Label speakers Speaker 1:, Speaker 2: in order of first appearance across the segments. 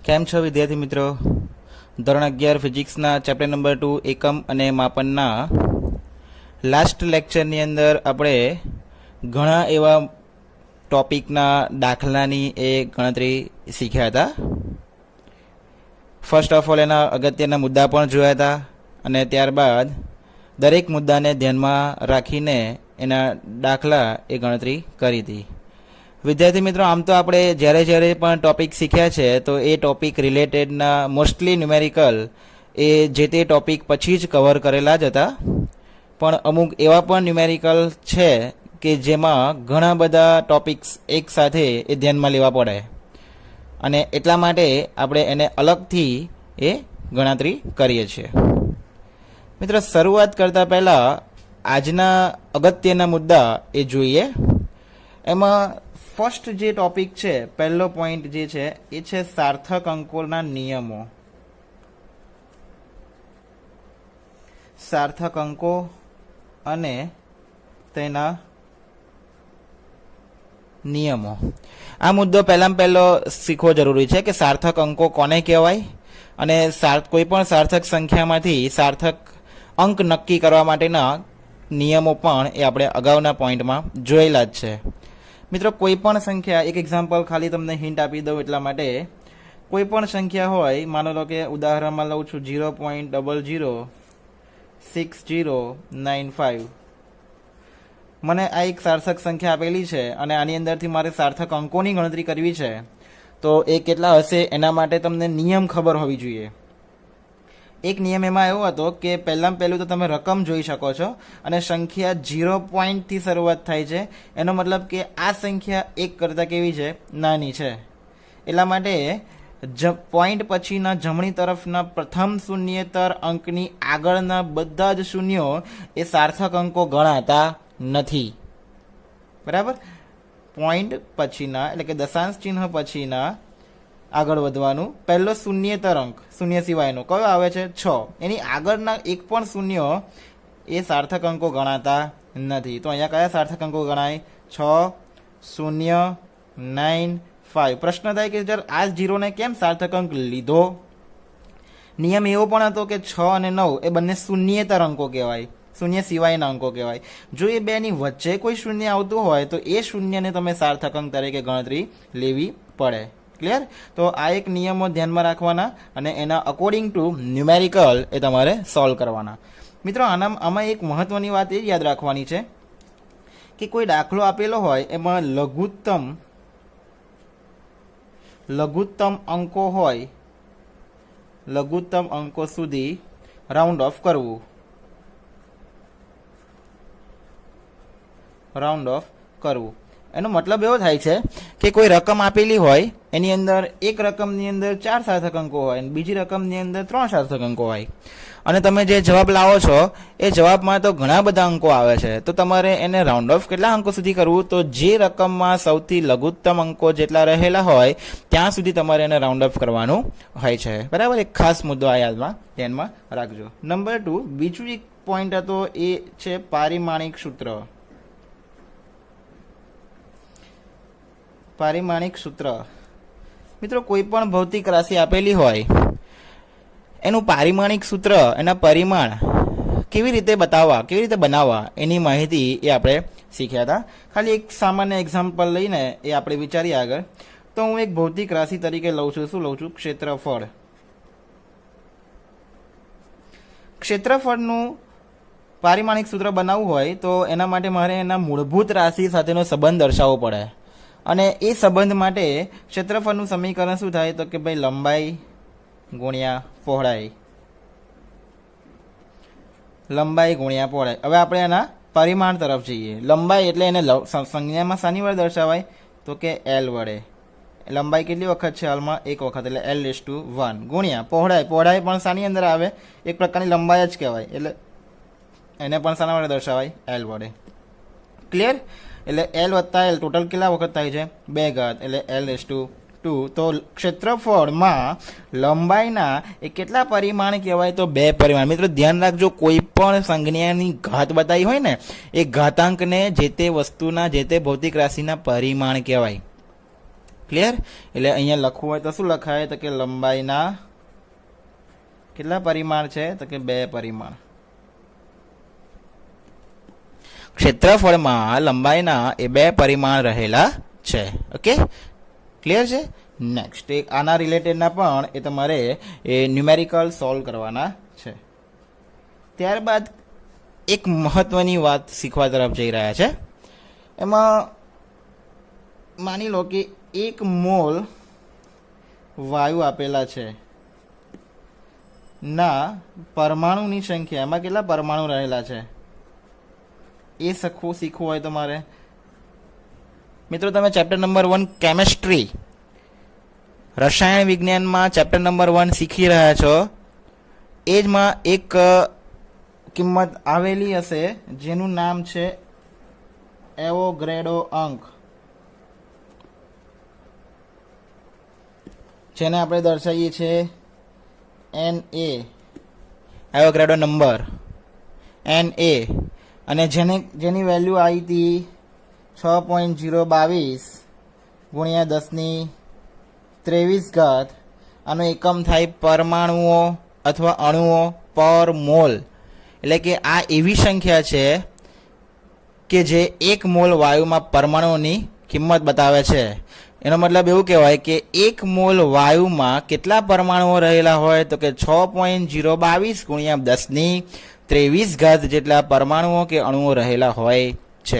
Speaker 1: કેમ છો વિદ્યાર્થી મિત્રો? ધોરણ 11 ફિઝિક્સના ચેપ્ટર નંબર 2 એકમ અને માપનના લાસ્ટ લેક્ચરની અંદર આપણે ઘણા એવા ટોપિકના દાખલાની એ ગણતરી શીખ્યા હતા. ફર્સ્ટ ઓફ ઓલ એના અગત્યના મુદ્દા પણ જોયા હતા અને ત્યારબાદ દરેક મુદ્દાને ધ્યાનમાં રાખીને એના દાખલા એ ગણતરી કરી હતી. વિદ્યાર્થી મિત્રો, આમ તો આપણે જ્યારે પણ ટોપિક શીખ્યા છે તો એ ટોપિક રિલેટેડના મોસ્ટલી ન્યુમેરિકલ એ જે તે ટોપિક પછી જ કવર કરેલા જ હતા, પણ અમુક એવા પણ ન્યુમેરિકલ છે કે જેમાં ઘણા બધા ટોપિક્સ એક સાથે એ ધ્યાનમાં લેવા પડે અને એટલા માટે આપણે એને અલગથી એ ગણતરી કરીએ છીએ. મિત્રો, શરૂઆત કરતાં પહેલાં આજના અગત્યના મુદ્દા એ જોઈએ. એમાં ફર્સ્ટ જે ટોપિક છે, પહેલો પોઈન્ટ જે છે એ છે સાર્થક અંકોના નિયમો. સાર્થક અંકો અને તેના નિયમો. આ મુદ્દો પહેલામાં પહેલો શીખવો જરૂરી છે કે સાર્થક અંકો કોને કહેવાય અને કોઈ પણ સાર્થક સંખ્યામાંથી સાર્થક અંક નક્કી કરવા માટેના નિયમો પણ એ આપણે અગાઉના પોઈન્ટમાં જોયેલા જ છે. મિત્રો, કોઈ પણ સંખ્યા, એક એક્ઝામ્પલ ખાલી તમને હિન્ટ આપી દઉં એટલા માટે, કોઈ પણ સંખ્યા હોય, માનો લો કે ઉદાહરણમાં લઉં છું 0.006095. મને આ એક સાર્થક સંખ્યા આપેલી છે અને આની અંદરથી મારે સાર્થક અંકોની ગણતરી કરવી છે, તો એ કેટલા હશે એના માટે તમને નિયમ ખબર હોવી જોઈએ. એક નિયમ એમાં એવો હતો કે પહેલાં પહેલું તો તમે રકમ જોઈ શકો છો અને સંખ્યા 0 પોઈન્ટથી શરૂઆત થાય છે, એનો મતલબ કે આ સંખ્યા 1 કરતાં કેવી છે? નાની છે. એટલા માટે પોઈન્ટ પછીના જમણી તરફના પ્રથમ શૂન્યેતર અંકની આગળના બધા જ શૂન્યો એ સાર્થક અંકો ગણાતા નથી. બરાબર? પોઈન્ટ પછીના એટલે કે દશાંશ ચિહ્ન પછીના આગળ વધવાનું પહેલો શૂન્યેતર અંક, શૂન્ય સિવાયનો કયો આવે છે? 6. એની આગળના એક પણ શૂન્યો એ સાર્થક અંકો ગણાતા નથી. તો અહીંયા કયા સાર્થક અંકો ગણાય? 6, 0, 9, 5. પ્રશ્ન થાય કે સર આ 0 ને કેમ સાર્થક અંક લીધો? નિયમ એવો પણ હતો કે 6 અને 9 એ બંને શૂન્યેતર અંકો કહેવાય, શૂન્ય સિવાયના અંકો કહેવાય. જો એ બેની વચ્ચે કોઈ શૂન્ય આવતું હોય તો એ શૂન્યને તમે સાર્થક અંક તરીકે ગણતરી લેવી પડે. ક્લિયર? તો આ એક નિયમો ધ્યાનમાં રાખવાના અને એના અકોર્ડિંગ ટુ ન્યુમેરિકલ એ તમારે સોલ્વ કરવાના. મિત્રો, આમાં એક મહત્વની વાત એ યાદ રાખવાની છે કે કોઈ દાખલો આપેલો હોય એમાં લઘુત્તમ અંકો હોય, લઘુત્તમ અંકો સુધી રાઉન્ડ ઓફ કરવું. રાઉન્ડ ઓફ કરવું એનો મતલબ એવો થાય છે કે કોઈ રકમ આપેલી હોય, એની અંદર એક રકમની અંદર 4 સાર્થક અંકો હોય અને બીજી રકમની અંદર 3 સાર્થક અંકો હોય અને તમે જે જવાબ લાવો છો એ જવાબમાં તો ઘણા બધા અંકો આવે છે, તો તમારે એને રાઉન્ડ ઓફ કેટલા અંકો સુધી કરવું? તો જે રકમમાં સૌથી લઘુત્તમ અંકો જેટલા રહેલા હોય ત્યાં સુધી તમારે એને રાઉન્ડ ઓફ કરવાનું હોય છે. બરાબર? એક ખાસ મુદ્દો આ ધ્યાનમાં રાખજો. નંબર 2, બીજું એક પોઈન્ટ હતો એ છે પારિમાણિક સૂત્ર. પારિમાણિક સૂત્ર. મિત્રો, કોઈ પણ ભૌતિક રાશિ આપેલી હોય એનું પારિમાણિક સૂત્ર, એના પરિમાણ કેવી રીતે બનાવવા એની માહિતી એ આપણે શીખ્યા હતા. ખાલી એક સામાન્ય એક્ઝામ્પલ લઈને એ આપણે વિચારીએ આગળ. તો હું એક ભૌતિક રાશિ તરીકે લઉં છું. શું લઉં છું? ક્ષેત્રફળ. ક્ષેત્રફળનું પારિમાણિક સૂત્ર બનાવવું હોય તો એના માટે મારે એના મૂળભૂત રાશિ સાથેનો સંબંધ દર્શાવવો પડે અને એ સંબંધ માટે ક્ષેત્રફળનું સમીકરણ શું થાય? તો કે ભાઈ લંબાઈ ગુણ્યા પહોળાઈ. લંબાઈ ગુણ્યા પહોળાઈ. હવે આપણે એના પરિમાણ તરફ જઈએ. લંબાઈ એટલે એને સંજ્ઞામાં શાની વડે દર્શાવાય? તો કે L વડે. લંબાઈ કેટલી વખત છે? હાલમાં 1 વખત, એટલે L/1 ગુણ્યા પહોળાઈ. પહોળાઈ પણ શાની અંદર આવે? એક પ્રકારની લંબાઈ જ કહેવાય, એટલે એને પણ શાના વડે દર્શાવાય? L વડે. ક્લિયર? એટલે L વત્તા L ટોટલ કેટલા વખત થાય છે? 2 ઘાત, એટલે L/2. તો ક્ષેત્રફળમાં લંબાઈના એ કેટલા પરિમાણ કહેવાય? તો 2 પરિમાણ. મિત્રો, ધ્યાન રાખજો, કોઈ પણ સંજ્ઞાની ઘાત બતાવી હોય ને એ ઘાતાંકને જે તે વસ્તુના, જે તે ભૌતિક રાશિના પરિમાણ કહેવાય. ક્લિયર? એટલે અહીંયા લખવું હોય તો શું લખાય? તો કે લંબાઈના કેટલા પરિમાણ છે? તો કે 2 પરિમાણ. ક્ષેત્રફળમાં લંબાઈના એ 2 પરિમાણ રહેલા છે. ઓકે, ક્લિયર છે? નેક્સ્ટ એક આના રિલેટેડના પણ એ તમારે એ ન્યુમેરિકલ સોલ્વ કરવાના છે. ત્યારબાદ એક મહત્વની વાત શીખવા તરફ જઈ રહ્યા છે. એમાં માની લો કે 1 મોલ વાયુ આપેલા છે ના પરમાણુની સંખ્યા, એમાં કેટલા પરમાણુ રહેલા છે એ શીખવું હોય તમારે. મિત્રો તમે ચેપ્ટર નંબર 1 કેમેસ્ટ્રી રસાયણ વિજ્ઞાનમાં ચેપ્ટર નંબર 1 શીખી રહ્યા છો. એ જમાં એક કિંમત આવેલી હશે જેનું નામ છે એવોગ્રેડો અંક, જેને આપણે દર્શાવીએ છીએ NA, એવોગ્રેડો નંબર NA, અને જેની વેલ્યુ આવી હતી 6.022 ગુણ્યા 10⁻23. આનો એકમ થાય પરમાણુઓ અથવા અણુઓ પર મોલ. એટલે કે આ એવી સંખ્યા છે કે જે 1 મોલ વાયુમાં પરમાણુઓની કિંમત બતાવે છે. એનો મતલબ એવું કહેવાય કે 1 મોલ વાયુમાં કેટલા પરમાણુઓ રહેલા હોય? તો કે 6.022 ગુણ્યા 10⁻23 જેટલા પરમાણુઓ કે અણુઓ રહેલા હોય છે.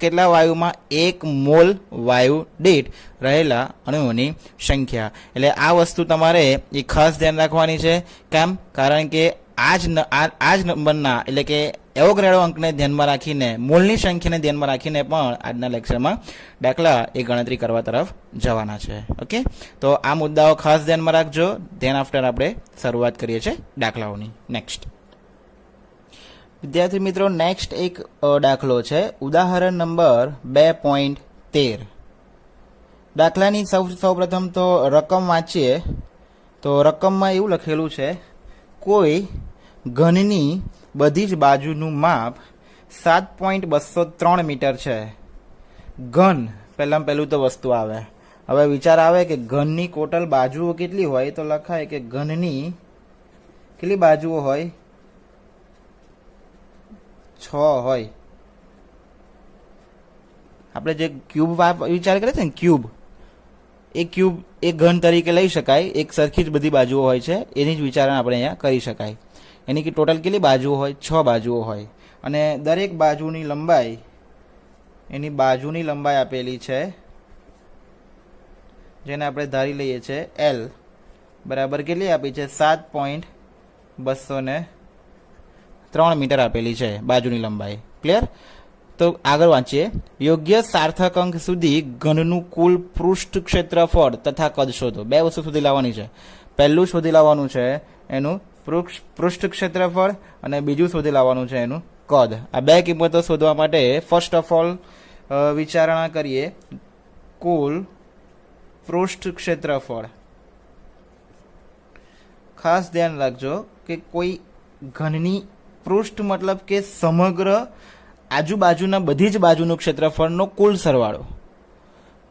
Speaker 1: કેટલા વાયુમાં? 1 મોલ વાયુ દીઠ રહેલા અણુઓની સંખ્યા. એટલે આ વસ્તુ તમારે એ ખાસ ધ્યાન રાખવાની છે. કેમ? કારણ કે આ જ નંબરના એટલે કે એવોગ્રેડો અંકને ધ્યાનમાં રાખીને, મોલની સંખ્યાને ધ્યાનમાં રાખીને પણ આજના લેક્ચરમાં દાખલા એ ગણતરી કરવા તરફ જવાના છે. ઓકે, તો આ મુદ્દાઓ ખાસ ધ્યાનમાં રાખજો. ધ્યાન આફ્ટર આપણે શરૂઆત કરીએ છીએ દાખલાઓની. નેક્સ્ટ વિદ્યાર્થી મિત્રો, નેક્સ્ટ એક દાખલો છે ઉદાહરણ નંબર 2.13. દાખલાની સૌપ્રથમ તો રકમ વાંચીએ તો રકમમાં એવું લખેલું છે, કોઈ ઘનની બધી જ બાજુનું માપ 7.203 મીટર છે. ઘન પહેલું તો વસ્તુ આવે. હવે વિચાર આવે કે ઘનની ટોટલ બાજુઓ કેટલી હોય? તો લખાય કે ઘનની કેટલી બાજુઓ હોય? 6 હોય. આપણે જે ક્યુબ વિચાર કરીએ છીએ ને, ક્યુબ એ ઘન તરીકે લઈ શકાય. એક સરખી જ બધી બાજુઓ હોય છે, એની જ વિચારણા આપણે અહીંયા કરી શકાય. એની કે ટોટલ કેટલી બાજુઓ હોય? 6 બાજુઓ હોય. અને દરેક બાજુની લંબાઈ, એની બાજુની લંબાઈ આપેલી છે, જેને આપણે ધારી લઈએ છીએ L બરાબર કેટલી આપી છે? 7.203 મીટર આપેલી છે બાજુની લંબાઈ. ક્લિયર? તો આગળ વાંચીએ. યોગ્ય સાર્થક અંક સુધી ઘનનું કુલ પૃષ્ઠ ક્ષેત્રફળ તથા કદ શોધો. 2 વસ્તુ શોધી લાવવાની છે. પહેલું શોધી લાવવાનું છે એનું પૃષ્ઠ ક્ષેત્રફળ, અને બીજું શોધી લાવવાનું છે એનું કદ. આ 2 કિંમતો શોધવા માટે ફર્સ્ટ ઓફ ઓલ વિચારણા કરીએ. કુલ પૃષ્ઠ ક્ષેત્રફળ. ખાસ ધ્યાન રાખજો કે કોઈ ઘનની પૃષ્ઠ મતલબ કે સમગ્ર આજુબાજુના બધી જ બાજુનું ક્ષેત્રફળનો કુલ સરવાળો.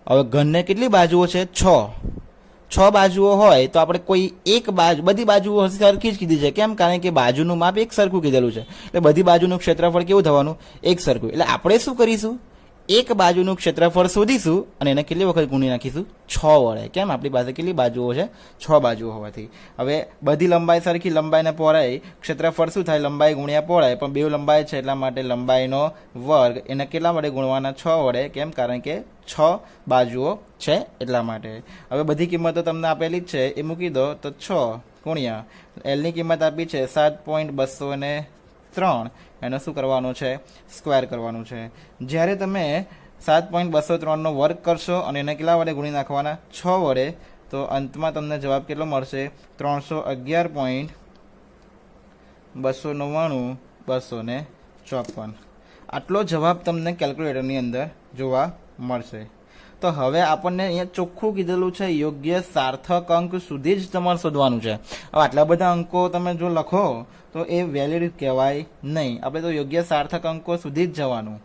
Speaker 1: હવે ઘનને કેટલી બાજુઓ છે? 6 બાજુઓ હોય તો આપણે કોઈ એક બાજુ, બધી બાજુઓ સરખી જ કીધી છે. કેમ? કારણ કે બાજુનું માપ એક સરખું કીધેલું છે. એટલે બધી બાજુનું ક્ષેત્રફળ કેવું થવાનું? એક સરખું. એટલે આપણે શું કરીશું? એક બાજુનું ક્ષેત્રફળ શોધીશું અને એને કેટલી વખત ગુણી નાખીશું? 6 વડે. કેમ? આપણી પાસે કેટલી બાજુઓ છે? 6 બાજુઓ હોવાથી. હવે બધી લંબાઈ સરખી, લંબાઈને પહોળાઈ, ક્ષેત્રફળ શું થાય? લંબાઈ ગુણ્યા પહોળાઈ. પણ 2 લંબાઈ છે એટલા માટે લંબાઈનો વર્ગ એને કેટલા વડે ગુણવાના? 6 વડે. કેમ? કારણ કે 6 બાજુઓ છે એટલા માટે. હવે બધી કિંમતો તમને આપેલી જ છે, એ મૂકી દો તો 6 ગુણ્યા એલની કિંમત આપી છે 7.203. એનો શું કરવાનું છે? સ્ક્વેર કરવાનું છે. જ્યારે તમે 7.203 નો વર્ગ કરશો અને એને કેટલા વડે ગુણી નાખવાના? 6 વડે. તો અંતમાં તમને જવાબ કેટલો મળશે? 311.299/254. આટલો જવાબ તમને કેલ્ક્યુલેટરની અંદર જોવા મળશે. તો હવે આપણને અહીંયા ચોખ્ખું કીધેલું છે યોગ્ય સાર્થક અંક સુધી જ તમારે શોધવાનું છે. હવે આટલા બધા અંકો તમે જો લખો તો એ વેલિડ કહેવાય નહીં. આપણે તો યોગ્ય સાર્થક અંકો સુધી જ જવાનું.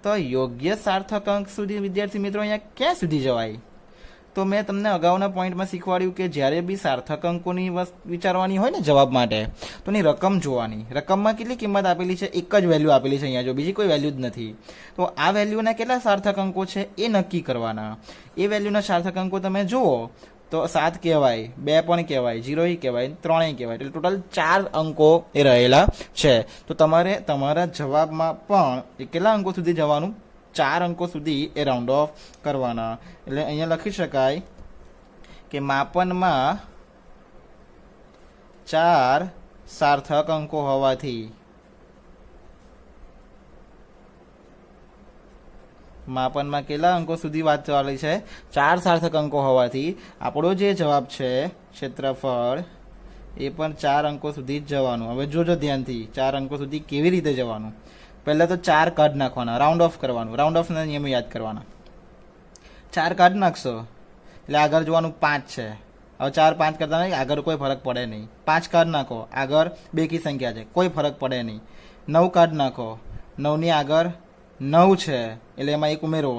Speaker 1: તો યોગ્ય સાર્થક અંક સુધી વિદ્યાર્થી મિત્રો અહીંયા ક્યાં સુધી જવાય? તો મેં તમને અગાઉના પોઈન્ટમાં શીખવાડ્યું કે જ્યારે બી સાર્થક અંકોની વિચારવાની હોય ને જવાબ માટે તો એની રકમ જોવાની. રકમમાં કેટલી કિંમત આપેલી છે? એક જ વેલ્યુ આપેલી છે અહીંયા, જો બીજી કોઈ વેલ્યુ જ નથી. તો આ વેલ્યુના કેટલા સાર્થક અંકો છે એ નક્કી કરવાના. એ વેલ્યુના સાર્થક અંકો તમે જુઓ તો 7 કહેવાય, 2 પણ કહેવાય, 0 કહેવાય, 3 કહેવાય. એટલે ટોટલ 4 અંકો એ રહેલા છે. તો તમારે તમારા જવાબમાં પણ કેટલા અંકો સુધી જવાનું? 4 અંકો સુધી એ રાઉન્ડ ઓફ કરવાના. એટલે અહીંયા લખી શકાય કે માપનમાં 4 સાર્થક અંકો હોવાથી માપનમાં કેટલા અંકો સુધી વાત ચાલી છે? 4 સાર્થક અંકો હોવાથી આપણો જે જવાબ છે ક્ષેત્રફળ એ પણ 4 અંકો સુધી જ જવાનું. હવે જોજો ધ્યાનથી 4 અંકો સુધી કેવી રીતે જવાનું. પહેલા તો 4 કાઢ નાખવાના, રાઉન્ડ ઓફ કરવાનું. રાઉન્ડ ઓફના નિયમો યાદ કરવાના. 4 કાઢ નાખશો એટલે આગળ જોવાનું 5 છે. હવે 4 5 કરતા નહીં, આગળ કોઈ ફરક પડે નહીં. 5 કાઢ નાખો, આગળ બેકી સંખ્યા છે, કોઈ ફરક પડે નહીં. 9 કાઢ નાખો, 9 ની આગળ 9 છે એટલે એમાં એક ઉમેરો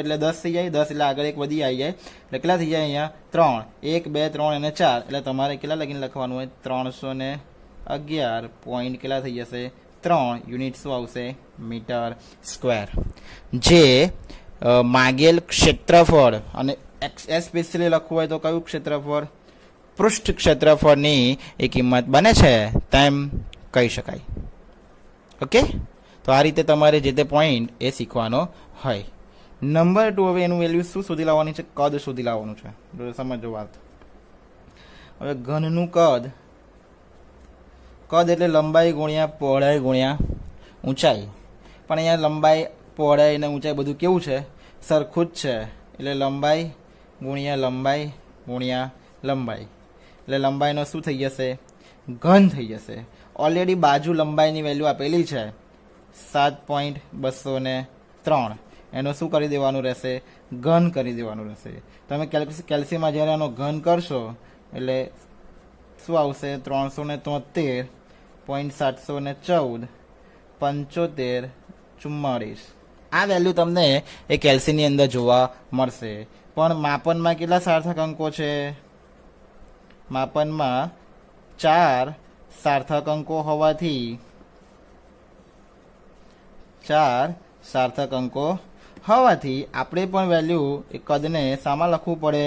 Speaker 1: એટલે 10 થઈ જાય. 10 એટલે આગળ એક વધી આવી જાય એટલે કેટલા થઈ જાય? અહીંયા 3, 1 2 3 અને 4 એટલે તમારે કેટલા લગીને લખવાનું હોય? 311 પોઈન્ટ કેટલા થઈ જશે? 3 યુનિટ શું આવશે? Metre square. જે માગેલ ક્ષેત્રફળ, અને સ્પેશિયલી લખવું હોય તો કયું ક્ષેત્રફળ? પૃષ્ઠ ક્ષેત્રફળની એ કિંમત બને છે તેમ કહી શકાય. ઓકે, તો આ રીતે તમારે જે તે પોઈન્ટ એ શીખવાનો હોય. નંબર 2, હવે એનું વેલ્યુ શું શોધી લાવવાની છે? કદ શોધી લાવવાનું છે. સમજો વાત. હવે ઘનનું કદ એટલે લંબાઈ ગુણ્યા પહોળાઈ ગુણ્યા ઊંચાઈ. પણ અહીંયા લંબાઈ, પહોળાઈ અને ઊંચાઈ બધું કેવું છે? સરખું જ છે. એટલે લંબાઈ ગુણ્યા લંબાઈ ગુણ્યા લંબાઈ. એટલે લંબાઈનો શું થઈ જશે? ઘન થઈ જશે. ઓલરેડી બાજુ લંબાઈની વેલ્યુ આપેલી છે 7.203. એનો શું કરી દેવાનું રહેશે? ઘન કરી દેવાનું રહેશે. તમે કેલ્સીમાં જ્યારે એનો ઘન કરશો એટલે શું આવશે? 373.714 7544. આ વેલ્યુ તમને એ કેલ્સીની અંદર જોવા મળશે. પણ માપનમાં કેટલા સાર્થક અંકો છે? માપનમાં 4 સાર્થક અંકો હોવાથી 4 સાર્થક અંકો હોવાથી આપણે પણ વેલ્યુ એ કદને શામાં લખવું પડે?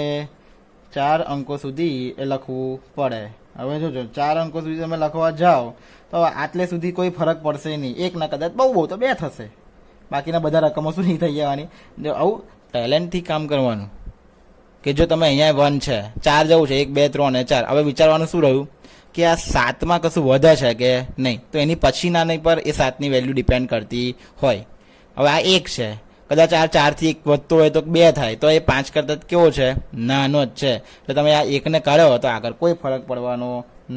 Speaker 1: 4 અંકો સુધી એ લખવું પડે. હવે જોજો 4 અંકો સુધી તમે લખવા જાઓ તો આટલે સુધી કોઈ ફરક પડશે નહીં. એકના કદાચ બહુ તો 2 થશે, બાકીના બધા રકમો શું નહીં થઈ જવાની. જો આવું ટેલેન્ટથી કામ કરવાનું કે જો તમે અહીંયા 1 છે, 4 જવું છે, 1 2 3 અને 4. હવે વિચારવાનું શું રહ્યું કે આ 7માં કશું વધે છે કે નહીં? તો એની પછીના નહીં પર એ 7ની વેલ્યુ ડિપેન્ડ કરતી હોય. હવે આ 1 છે, કદાચ આ 4થી 1 વધતો હોય તો 2 થાય, તો એ 5 કરતાં કેવો છે? નાનો જ છે. એટલે તમે આ 1ને કાઢો તો આગળ કોઈ ફરક પડવાનો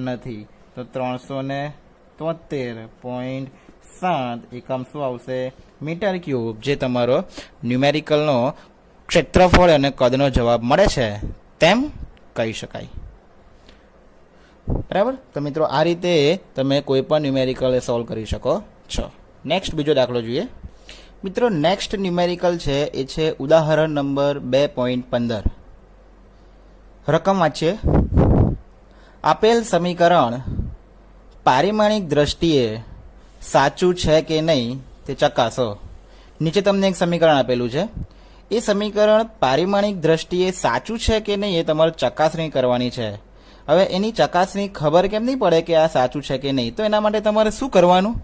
Speaker 1: નથી. તો 373.7 એકમ શું આવશે? Metre cube. જે તમારો ન્યુમેરિકલનો ક્ષેત્રફળ અને કદનો જવાબ મળે છે તેમ કહી શકાય. બરાબર. તો મિત્રો આ રીતે તમે કોઈ પણ ન્યુમેરિકલ સોલ્વ કરી શકો છો. નેક્સ્ટ બીજો દાખલો જોઈએ. મિત્રો નેક્સ્ટ ન્યુમેરિકલ છે એ છે ઉદાહરણ નંબર 2.15. રકમ વાંચીએ. આપેલ સમીકરણ પારિમાણિક દ્રષ્ટિએ સાચું છે કે નહીં તે ચકાસો. નીચે તમને એક સમીકરણ આપેલું છે. એ સમીકરણ પારિમાણિક દ્રષ્ટિએ સાચું છે કે નહીં એ તમારે ચકાસણી કરવાની છે. હવે એની ચકાસણી ખબર કેમ નહીં પડે કે આ સાચું છે કે નહીં? તો એના માટે તમારે શું કરવાનું?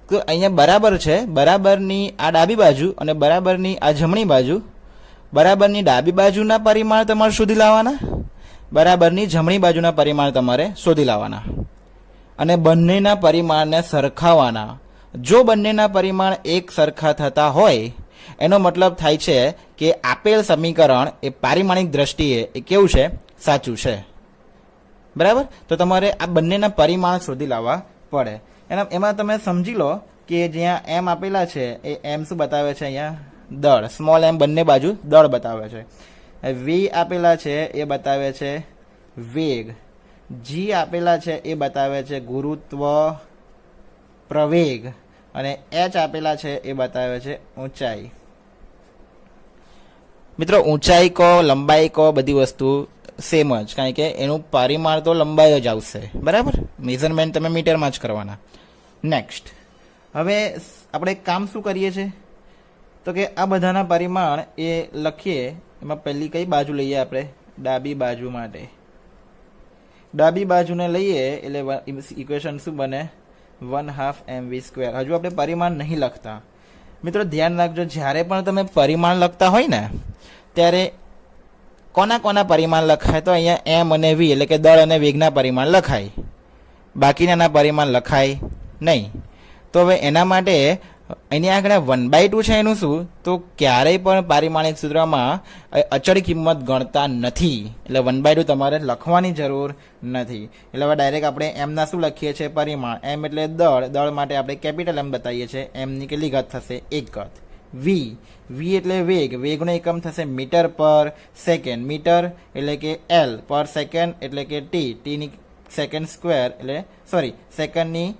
Speaker 1: તો અહીંયા બરાબર છે, બરાબરની આ ડાબી બાજુ અને બરાબરની આ જમણી બાજુ. બરાબરની ડાબી બાજુના પરિમાણ તમારે શોધી લાવવાના, બરાબરની જમણી બાજુના પરિમાણ તમારે શોધી લાવવાના અને બંનેના પરિમાણને સરખાવવાના. જો બંનેના પરિમાણ એક સરખા થતા હોય એનો મતલબ થાય છે કે આપેલ સમીકરણ એ પારિમાણિક દ્રષ્ટિએ એ કેવું છે? સાચું છે. બરાબર. તો તમારે આ બંનેના પરિમાણ શોધી લાવવા પડે. એમાં તમે સમજી લો કે જ્યાં એમ આપેલા છે એ એમ શું બતાવે છે? અહીંયા દળ, સ્મોલ એમ બંને બાજુ દળ બતાવે છે. વી આપેલા છે એ બતાવે છે વેગ. જી આપેલા છે એ બતાવે છે ગુરુત્વ પ્રવેગ. અને એચ આપેલા છે એ બતાવે છે ઊંચાઈ. મિત્રો ઊંચાઈ કહો લંબાઈ કહો બધી વસ્તુ સેમ જ, કારણ કે એનું પરિમાણ તો લંબાઈ જ આવશે, બરાબર. મેઝરમેન્ટ તમે મીટરમાં જ કરવાના. નેક્સ્ટ, હવે આપણે કામ શું કરીએ છીએ તો કે આ બધાના પરિમાણ એ લખીએ. એમાં પહેલી કઈ બાજુ લઈએ આપણે? ડાબી બાજુ માટે. ડાબી બાજુને લઈએ એટલે ઇક્વેશન શું બને? 1/2 mv². હજુ આપણે પરિમાણ નહીં લખતા. મિત્રો ધ્યાન રાખજો, જ્યારે પણ તમે પરિમાણ લખતા હોય ને ત્યારે કોના કોના પરિમાણ લખાય? તો અહીંયા એમ અને વી એટલે કે દળ અને વેગના પરિમાણ લખાય, બાકીના પરિમાણ લખાય નહીં. તો હવે એના માટે એની આગળ 1/2 છે એનું શું? તો ક્યારેય પણ પારિમાણિક સૂત્રમાં અચળ કિંમત ગણતા નથી, એટલે 1/2 તમારે લખવાની જરૂર નથી. એટલે હવે ડાયરેક્ટ આપણે એમના શું લખીએ છીએ? પરિમાણ. એમ એટલે દળ. દળ માટે આપણે કેપિટલ એમ બતાવીએ છીએ. એમની કેટલી ઘાત થશે? 1 ઘાત. વી. વી એટલે વેગ. વેગનો એકમ થશે મીટર પર સેકન્ડ. મીટર એટલે કે એલ, પર સેકન્ડ એટલે કે ટી. ટીની સેકન્ડ સ્ક્વેર એટલે સેકન્ડની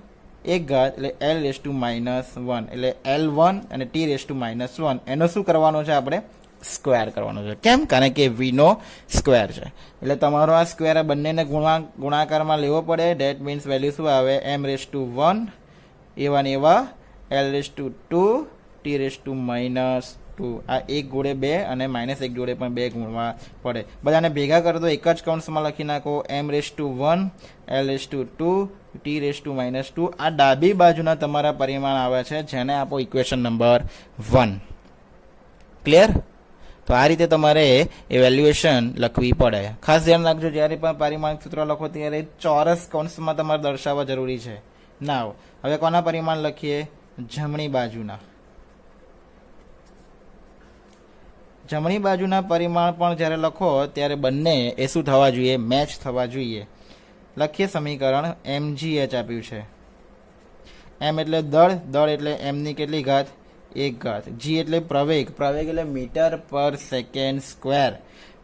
Speaker 1: 1 ઘાત એટલે l⁻⁻1 એટલે L1 અને t⁻⁻1 એનો શું કરવાનો છે? આપણે સ્ક્વેર કરવાનો છે. કેમ? કારણ કે v નો સ્ક્વેર છે. એટલે તમારો આ સ્ક્વેર બંનેને ગુણાકારમાં લેવો પડે. ધેટ મીન્સ વેલ્યુ શું આવે? m⁻1 એવા ને એવા l⁻2 t⁻2. આ 1 જોડે 2 અને -1 જોડે પણ 2 ગુણવા પડે. બધાને ભેગા કરો તો એક જ કૌંસમાં લખી નાખો m⁻1 l⁻2 t⁻2. આ ડાબી બાજુના તમારા પરિમાણ આવે છે, જેને આપો ઇક્વેશન નંબર 1. ક્લિયર? તો આ રીતે તમારે એવેલ્યુએશન લખવી પડે. ખાસ ધ્યાન રાખજો, જ્યારે પણ પરિમાણિક સૂત્ર લખો ત્યારે ચોરસ કૌંસમાં તમારે દર્શાવવા જરૂરી છે. નાવ હવે કોના પરિમાણ લખીએ? જમણી બાજુના. જમણી બાજુના પરિમાણ પણ જ્યારે લખો ત્યારે બંને એ શું થવા જોઈએ? મેચ થવા જોઈએ. લખીએ સમીકરણ. mgh આપ્યું છે. m એટલે દળ. દળ એટલે એમની કેટલી ઘાત? 1 ઘાત. g એટલે પ્રવેગ. પ્રવેગ એટલે મીટર પર સેકન્ડ સ્ક્વેર.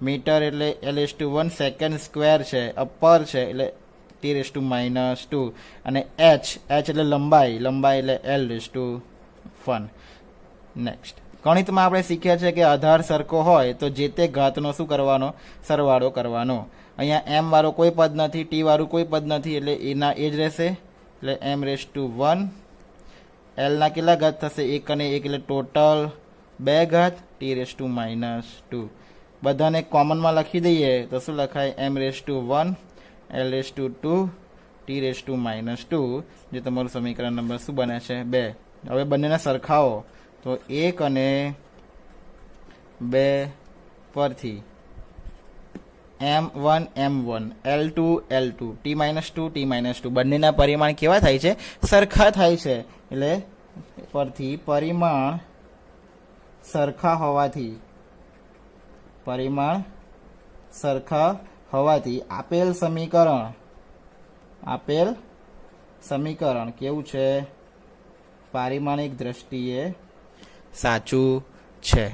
Speaker 1: મીટર એટલે l⁻1 સેકન્ડ સ્ક્વેર છે, પર છે એટલે t⁻2. અને h એટલે લંબાઈ. લંબાઈ એટલે l⁻1. નેક્સ્ટ, ગણિતમાં આપણે શીખ્યા છે કે આધાર સરખો હોય તો જે તે ઘાતનો શું કરવાનો? સરવાળો કરવાનો. અહીંયા એમ વાળો કોઈ પદ નથી, ટી વાળું કોઈ પદ નથી, એટલે એના એ જ રહેશે. એટલે m⁻1 એલના કેટલા ઘાત થશે? 1 અને 1 એટલે ટોટલ 2 ઘાત t⁻2. બધાને કોમનમાં લખી દઈએ તો શું લખાય? m⁻1 l⁻2 t⁻2, જે તમારું સમીકરણ નંબર શું બને છે? 2. હવે બંનેને સરખાવો તો 1 અને 2 પરથી m1 m1 l2 l2 t⁻2 બંનેના પરિમાણ કેવા થાય છે? સરખા થાય છે. એટલે પરથી પરિમાણ સરખા હોવાથી આપેલ સમીકરણ કેવું છે? પારિમાણિક દ્રષ્ટિએ સાચું છે.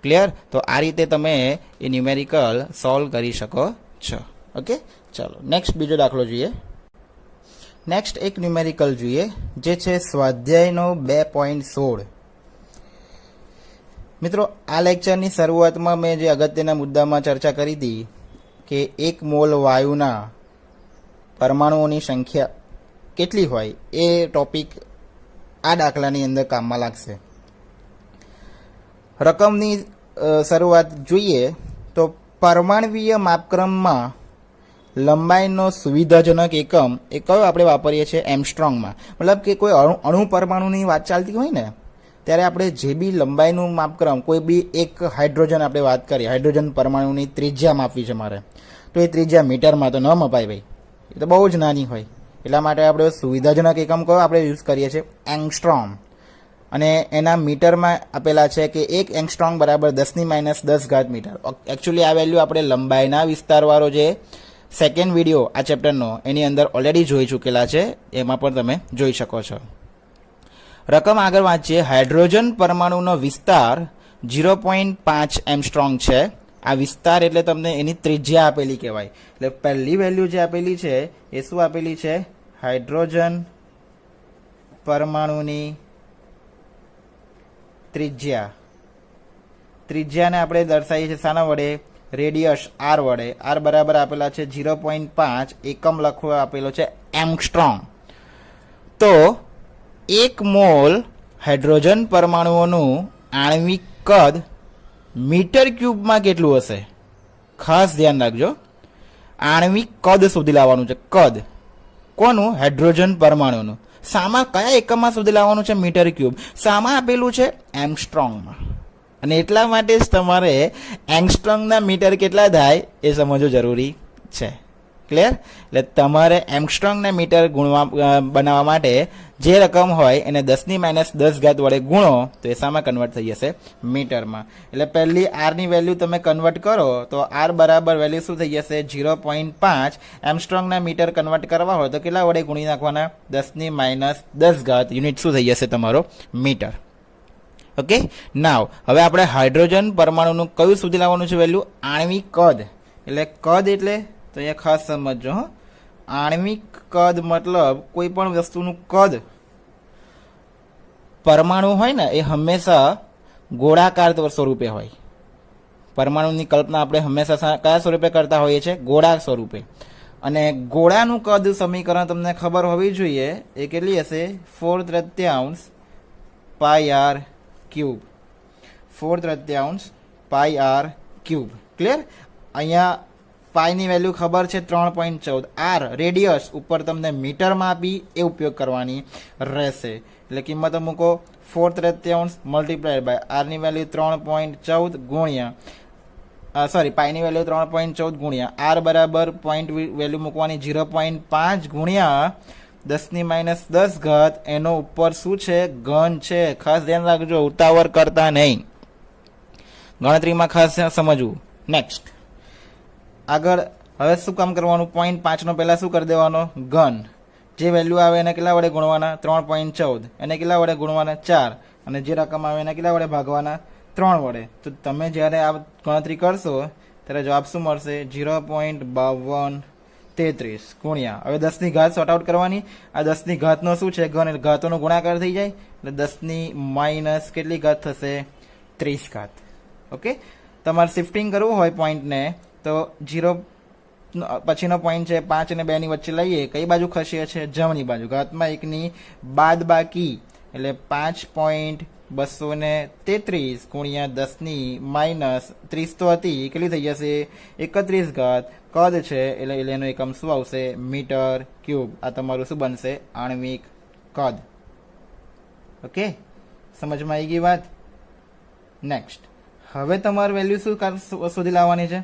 Speaker 1: ક્લિયર? તો આ રીતે તમે એ ન્યુમેરિકલ સોલ્વ કરી શકો છો. ઓકે, ચાલો નેક્સ્ટ બીજો દાખલો જોઈએ. નેક્સ્ટ એક ન્યુમેરિકલ જોઈએ, જે છે સ્વાધ્યાયનો 2.16. મિત્રો આ લેક્ચરની શરૂઆતમાં મેં જે અગત્યના મુદ્દામાં ચર્ચા કરી હતી કે 1 મોલ વાયુના પરમાણુઓની સંખ્યા કેટલી હોય, એ ટોપિક આ દાખલાની અંદર કામમાં લાગશે. રકમની શરૂઆત જોઈએ તો પરમાણવીય માપક્રમમાં લંબાઈનો સુવિધાજનક એકમ એ કયો આપણે વાપરીએ છીએ? એમસ્ટ્રોંગમાં. મતલબ કે કોઈ અણુ પરમાણુની વાત ચાલતી હોય ને ત્યારે આપણે જે બી લંબાઈનું માપક્રમ, કોઈ બી એક હાઇડ્રોજન આપણે વાત કરીએ, હાઇડ્રોજન પરમાણુની ત્રિજ્યા માપવી છે મારે, તો એ ત્રિજ્યા મીટરમાં તો ન મપાય ભાઈ, એ તો બહુ જ નાની હોય. એટલા માટે આપણે સુવિધાજનક એકમ કયો આપણે યુઝ કરીએ છીએ? એંગસ્ટ્રોમ. અને એના મીટરમાં આપેલા છે કે 1 એંગસ્ટ્રોમ બરાબર 10⁻10 મીટર. એકચ્યુઅલી આ વેલ્યુ આપણે લંબાઈના વિસ્તારવાળો જે સેકન્ડ વિડીયો આ ચેપ્ટરનો એની અંદર ઓલરેડી જોઈ ચૂકેલા છે, એમાં પણ તમે જોઈ શકો છો. રકમ આગળ વાંચીએ. હાઇડ્રોજન પરમાણુનો વિસ્તાર 0.5 એમસ્ટ્રોંગ છે. આ વિસ્તાર એટલે તમને એની ત્રિજ્યા આપેલી કહેવાય. એટલે પહેલી વેલ્યુ જે આપેલી છે એ શું આપેલી છે? હાઇડ્રોજન પરમાણુની ત્રિજ્યા ત્રિજ્યાને આપણે દર્શાવીએ છીએ શાના વડે? રેડિયસ આર વડે. આર બરાબર આપેલા છે 0.5, એકમ લખવો આપેલો છે એંગસ્ટ્રોમ. તો 1 મોલ હાઇડ્રોજન પરમાણુઓનું આણ્વિક કદ મીટર ક્યુબમાં કેટલું હશે? ખાસ ધ્યાન રાખજો, આણ્વિક કદ શોધી લાવવાનું છે. કદ કોનું? હાઇડ્રોજન પરમાણુનું. સામા કયા એકમમાં શોધી લાવવાનું છે? Metre cube. સામા આપેલું છે એંગસ્ટ્રોમમાં. અને એટલા માટે જ તમારે એંગસ્ટ્રોમના મીટર કેટલા થાય એ સમજવું જરૂરી છે. ક્લિયર? એટલે તમારે એંગસ્ટ્રોમના મીટર બનાવવા માટે જે રકમ હોય એને 10⁻10 વડે ગુણો તો એ શામાં કન્વર્ટ થઈ જશે? મીટરમાં. એટલે પહેલી આરની વેલ્યુ તમે કન્વર્ટ કરો તો આર બરાબર વેલ્યુ શું થઈ જશે? 0.5. એંગસ્ટ્રોમના મીટર કન્વર્ટ કરવા હોય તો કેટલા વડે ગુણી નાખવાના? 10⁻10 યુનિટ શું થઈ જશે? તમારો મીટર. ઓકે. નાવ હવે આપણે હાઇડ્રોજન પરમાણુનું કયું સુધી લાવવાનું છે વેલ્યુ? આણ્વિક કદ. એટલે કદ એટલે તો અહીંયા ખાસ સમજો. આણ્વિક કદ મતલબ કોઈ પણ વસ્તુનું કદ, પરમાણુ હોય ને એ હંમેશા ગોળાકાર સ્વરૂપે હોય. પરમાણુની કલ્પના આપણે હંમેશા કયા સ્વરૂપે કરતા હોઈએ છીએ? ગોળા સ્વરૂપે. અને ગોળાનું કદ સમીકરણ તમને ખબર હોવી જોઈએ. એ કેટલી હશે? 4/3 પાઈ આર ક્યુબ. 4/3 પાઈ આર ક્યુબ. ક્લિયર? અહીંયા પાઈની વેલ્યુ ખબર છે 3.14. આર રેડિયસ ઉપર તમને મીટરમાં આપી એ ઉપયોગ કરવાની રહેશે. એટલે કિંમત મૂકો 4/3 મલ્ટીપ્લાઈડ બાય આરની વેલ્યુ 3.14 ગુણ્યા પાઈની વેલ્યુ 3.14 ગુણ્યા આર બરાબર પોઈન્ટ વેલ્યુ મૂકવાની 0.5 ગુણ્યા 10⁻10 એનો ઉપર શું છે? ઘન છે. ખાસ ધ્યાન રાખજો, ઉતાવળ કરતા નહીં, ગણતરીમાં ખાસ સમજવું. નેક્સ્ટ આગળ હવે શું કામ કરવાનું? 0.5 પહેલા શું કરી દેવાનો? ઘન. જે વેલ્યુ આવે એને કેટલા વડે ગુણવાના? 3.14. એને કેટલા વડે ગુણવાના? 4. અને જે રકમ આવે એને કેટલા વડે ભાગવાના? 3 વડે. તો તમે જ્યારે આ ગણતરી કરશો ત્યારે જવાબ શું મળશે? 0.5233 ગુણ્યા, હવે 10ની ઘાત સોર્ટ આઉટ કરવાની. આ 10ની ઘાતનો શું છે? ઘન. એટલે ઘાતોનો ગુણાકાર થઈ જાય એટલે 10ની માઇનસ કેટલી ઘાત થશે? 30 ઘાત. ઓકે. તમારે શિફ્ટિંગ કરવું હોય પોઈન્ટને તો 0 પછીનો પોઈન્ટ છે 5 અને 2 ની વચ્ચે લઈએ, કઈ બાજુ ખસીએ છે? જમણી બાજુ. ઘાતમાં 1ની બાદ બાકી એટલે 5.233 ગુણ્યા 10ની માઇનસ 30 તો હતી, કેટલી થઈ જશે? 31 ઘાત. કદ છે એટલે એનો એકમ શું આવશે? Metre cube. આ તમારું શું બનશે? આણ્વિક કદ. ઓકે, સમજમાં આવી ગઈ વાત? નેક્સ્ટ હવે તમારે વેલ્યુ શું શોધી લાવવાની છે?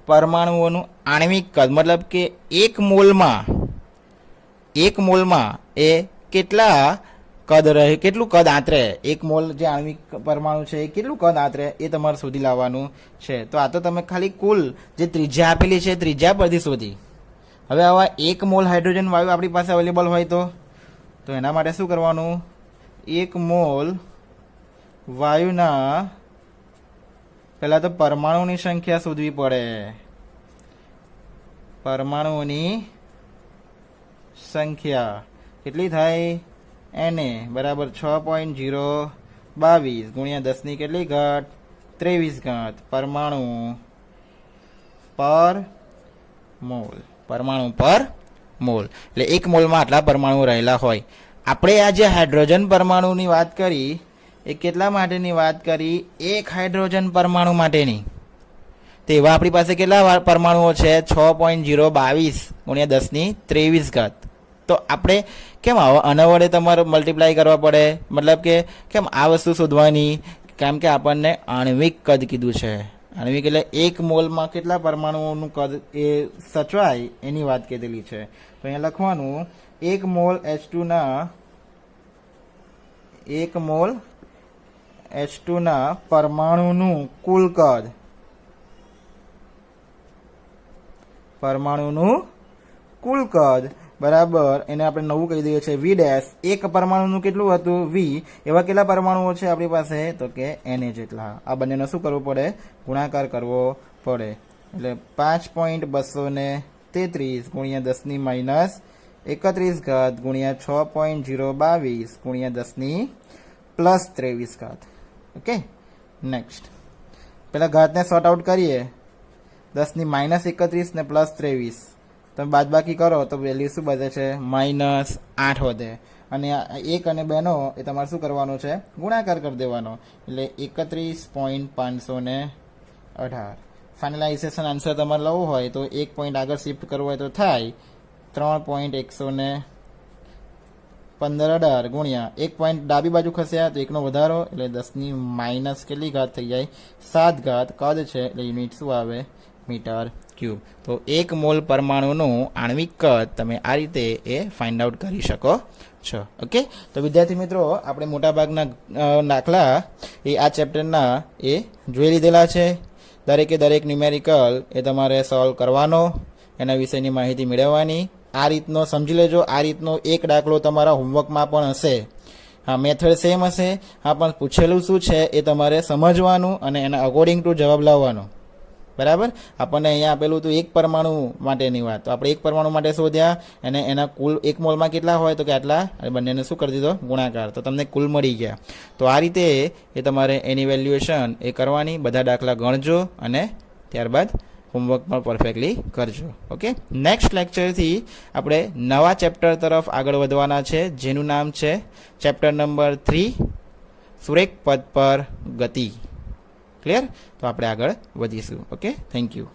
Speaker 1: પરમાણુઓનું આણ્વિક કદ. મતલબ કે એક મોલમાં એ કેટલા કદ રહે, કેટલું કદ આંતરે? 1 મોલ જે આણ્વિક પરમાણુ છે એ કેટલું કદ આંતરે એ તમારે શોધી લાવવાનું છે. તો આ તો તમે ખાલી કુલ જે ત્રિજ્યા આપેલી છે ત્રિજ્યા પરથી શોધી. હવે આવા 1 મોલ હાઇડ્રોજન વાયુ આપણી પાસે અવેલેબલ હોય તો એના માટે શું કરવાનું? 1 મોલ વાયુના પહેલા તો પરમાણુની સંખ્યા શોધવી પડે. પરમાણુઓની સંખ્યા કેટલી થાય? Na બરાબર 6.022 ગુણ્યા 10ની કેટલી ઘાત? 23 ઘાત પરમાણુ પર મોલ. પરમાણુ પર મોલ એટલે 1 મોલમાં આટલા પરમાણુ રહેલા હોય. આપણે આ જે હાઇડ્રોજન પરમાણુની વાત કરી એ કેટલા માટેની વાત કરી? 1 હાઇડ્રોજન પરમાણુ માટેની. તો એવા આપણી પાસે કેટલા પરમાણુઓ છે? 6.022 ગુણ્યા 10ની 23 ઘાત. તો આપણે કેમ આના વડે તમારે મલ્ટીપ્લાય કરવા પડે? મતલબ કે કેમ આ વસ્તુ શોધવાની? કેમ કે આપણને આણ્વિક કદ કીધું છે. આણ્વિક એટલે 1 મોલમાં કેટલા પરમાણુઓનું કદ એ સચવાય એની વાત કીધેલી છે. તો અહીંયા લખવાનું 1 મોલ H2 ના પરમાણુનું કુલ કદ. પરમાણુનું કુલ કદ બરાબર એને આપણે નવું કહી દઈએ છીએ V ડેશ. એક પરમાણુનું કેટલું હતું? V. એવા કેટલા પરમાણુઓ છે આપણી પાસે? તો કે Na જેટલા. આ બંનેનો શું કરવું પડે? ગુણાકાર કરવો પડે. એટલે 5.233 ગુણ્યા 10ની માઇનસ 31 ઘાત ગુણ્યા 6.022 ગુણ્યા 10ની પ્લસ 23 ઘાત. ઓકે, નેક્સ્ટ પેલા ઘાતને સોર્ટ આઉટ કરીએ, 10 ની -31 ને +23, તમે બાદબાકી કરો તો વેલ્યુ શું વધે છે? -8 વધે. અને આ 1 અને 2 નો એ તમારે શું કરવાનો છે? ગુણાકાર કરી દેવાનો, એટલે 31.518. ફાઇનલાઇઝેશન આન્સર તમારે લેવો હોય તો 1 પોઈન્ટ આગળ શિફ્ટ કરવો હોય તો થાય 3.115 ગુણ્યા 1 પોઈન્ટ ડાબી બાજુ ખસ્યા તો 1 નો વધારો, એટલે 10 ની માઇનસ કેટલી ઘાત થઈ જાય? 7 ઘાત. કદ છે એટલે યુનિટ શું આવે? Metre cube. તો 1 મોલ પરમાણુનું આણ્વિક કદ તમે આ રીતે એ ફાઇન્ડ આઉટ કરી શકો છો. ઓકે, તો વિદ્યાર્થી મિત્રો આપણે મોટાભાગના દાખલા એ આ ચેપ્ટરના એ જોઈ લીધેલા છે. દરેકે દરેક ન્યુમેરિકલ એ તમારે સોલ્વ કરવાનો, એના વિશેની માહિતી મેળવવાની. આ રીતનો સમજી લેજો, આ રીતનો એક દાખલો તમારા હોમવર્કમાં પણ હશે. હા, મેથડ સેમ હશે. હા, પણ પૂછેલું શું છે એ તમારે સમજવાનું અને એના અકોર્ડિંગ ટુ જવાબ લાવવાનો. બરાબર. આપણને અહીંયા આપેલું હતું 1 પરમાણુ માટેની વાત, તો આપણે 1 પરમાણુ માટે શોધ્યા અને એના કુલ 1 મોલમાં કેટલા હોય તો કે આટલા, અને બંનેને શું કરી દીધો? ગુણાકાર. તો તમને કુલ મળી ગયા. તો આ રીતે એ તમારે એની વેલ્યુએશન એ કરવાની. બધા દાખલા ગણજો અને ત્યારબાદ હોમવર્ક પણ પરફેક્ટલી કરજો. ઓકે, નેક્સ્ટ લેક્ચરથી આપણે નવા ચેપ્ટર તરફ આગળ વધવાના છે, જેનું નામ છે ચેપ્ટર નંબર 3, સુરેખ પદ પર ગતિ. ક્લિયર? તો આપણે આગળ વધીશું. Okay, thank you.